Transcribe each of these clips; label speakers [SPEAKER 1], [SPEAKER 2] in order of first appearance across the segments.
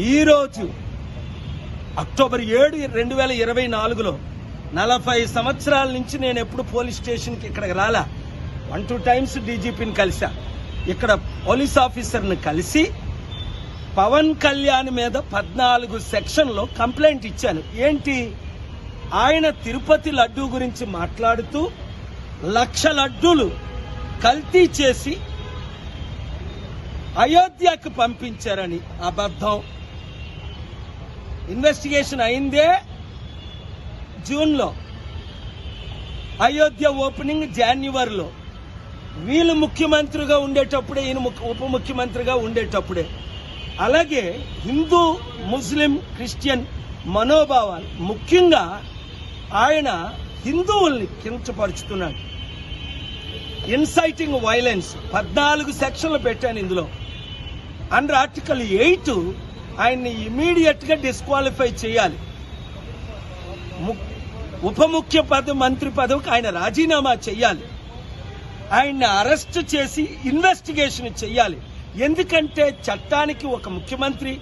[SPEAKER 1] ఈరోజు అక్టోబర్ 7, 2024లో 40 సంవత్సరాల నుంచి నేను ఎప్పుడు పోలీస్ స్టేషన్కి ఇక్కడికి రాలా. 1-2 టైమ్స్ డీజీపీని కలిసా. ఇక్కడ పోలీస్ ఆఫీసర్ని కలిసి పవన్ కళ్యాణ్ మీద 14 సెక్షన్లో కంప్లైంట్ ఇచ్చాను. ఏంటి, ఆయన తిరుపతి లడ్డూ గురించి మాట్లాడుతూ 1,00,000 లడ్డూలు కల్తీ చేసి అయోధ్యకు పంపించారని అబద్ధం. ఇన్వెస్టిగేషన్ అయిందే జూన్లో, అయోధ్య ఓపెనింగ్ జనవరిలో. వీళ్ళు ముఖ్యమంత్రిగా ఉండేటప్పుడే, ఈయన ఉప ముఖ్యమంత్రిగా ఉండేటప్పుడే. అలాగే హిందూ, ముస్లిం, క్రిస్టియన్ మనోభావాలు, ముఖ్యంగా ఆయన హిందువుల్ని కించపరుచుతున్నాడు. ఇన్సైటింగ్ వైలెన్స్ 14 సెక్షన్లు పెట్టాను ఇందులో. అండర్ ఆర్టికల్ 8 ఆయన్ని ఇమీడియట్ గా డిస్క్వాలిఫై చేయాలి. ఉప ముఖ్య మంత్రి పదవికి ఆయన రాజీనామా చేయాలి. ఆయన్ని అరెస్ట్ చేసి ఇన్వెస్టిగేషన్ చేయాలి. ఎందుకంటే చట్టానికి ఒక ముఖ్యమంత్రి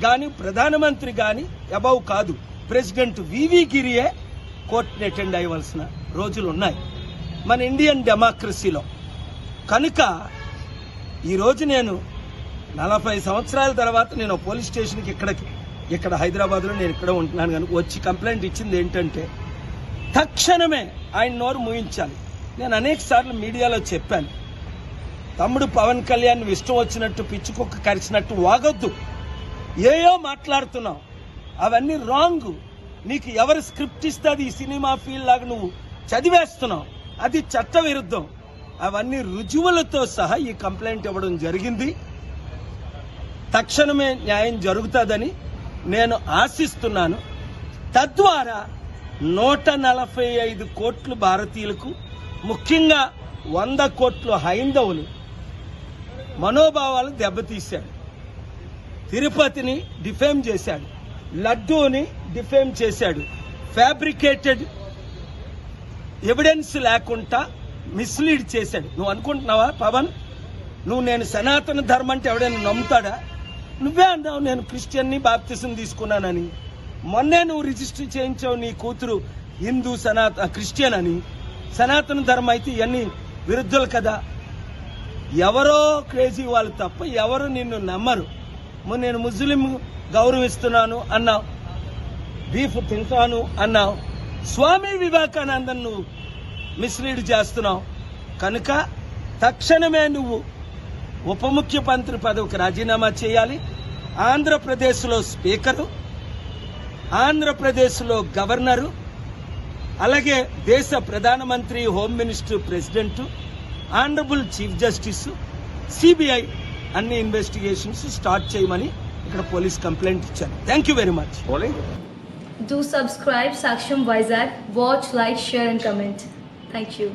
[SPEAKER 1] గాని ప్రధానమంత్రి గాని అబౌవ్ కాదు. ప్రెసిడెంట్ వివి గిరియే కోర్టుని అటెండ్ అయ్యవలసిన రోజులు ఉన్నాయి మన ఇండియన్ డెమోక్రసీలో. కనుక ఈరోజు నేను 40 సంవత్సరాల తర్వాత నేను పోలీస్ స్టేషన్కి ఇక్కడ హైదరాబాద్లో నేను ఇక్కడ ఉంటున్నాను కనుక వచ్చి కంప్లైంట్ ఇచ్చింది ఏంటంటే తక్షణమే ఆయన నోరు మూయించాలి. నేను అనేక సార్లు మీడియాలో చెప్పాను, తమ్ముడు పవన్ కళ్యాణ్ ఇష్టం వచ్చినట్టు పిచ్చుకొక్క కరిచినట్టు వాగొద్దు. ఏయో మాట్లాడుతున్నావు, అవన్నీ రాంగ్. నీకు ఎవరు స్క్రిప్ట్ ఇస్తే అది ఈ సినిమా ఫీల్డ్ లాగా నువ్వు చదివేస్తున్నావు, అది చట్ట విరుద్ధం. అవన్నీ రుజువులతో సహా ఈ కంప్లైంట్ ఇవ్వడం జరిగింది. తక్షణమే న్యాయం జరుగుతుందని నేను ఆశిస్తున్నాను. తద్వారా 145 కోట్లు భారతీయులకు, ముఖ్యంగా 100 కోట్లు హైందవులు మనోభావాలు దెబ్బతీశాడు. తిరుపతిని డిఫేమ్ చేశాడు, లడ్డూని డిఫేమ్ చేశాడు, ఫ్యాబ్రికేటెడ్ ఎవిడెన్స్ లేకుండా మిస్లీడ్ చేశాడు. నువ్వు అనుకుంటున్నావా పవన్, నేను సనాతన ధర్మం అంటే ఎవడైనా నమ్ముతాడా? నువ్వే అన్నావు నేను క్రిస్టియన్ని బాప్తిజం తీసుకున్నానని. మొన్నే నువ్వు రిజిస్టర్ చేయించావు నీ కూతురు హిందూ క్రిస్టియన్ అని. సనాతన ధర్మం అయితే ఇవన్నీ విరుద్ధులు కదా. ఎవరో క్రేజీ వాళ్ళు తప్ప ఎవరు నిన్ను నమ్మరు. నేను ముస్లిం గౌరవిస్తున్నాను అన్నావు, బీఫ్ తింటాను అన్నావు. స్వామి వివేకానందన్ నువ్వు మిస్లీడ్ చేస్తున్నావు. కనుక తక్షణమే నువ్వు ఉప ముఖ్యమంత్రి పదవికి రాజీనామా చేయాలి. ఆంధ్రప్రదేశ్లో స్పీకరు, ఆంధ్రప్రదేశ్లో గవర్నరు, అలాగే దేశ ప్రధానమంత్రి, home minister, president, honourable chief justice, CBI అన్ని ఇన్వెస్టిగేషన్స్ స్టార్ట్ చేయమని ఇక్కడ పోలీస్ కంప్లైంట్ ఇచ్చాను. Thank you very much.
[SPEAKER 2] Do subscribe Saksham Vizag. Watch, like, share and comment. Thank you.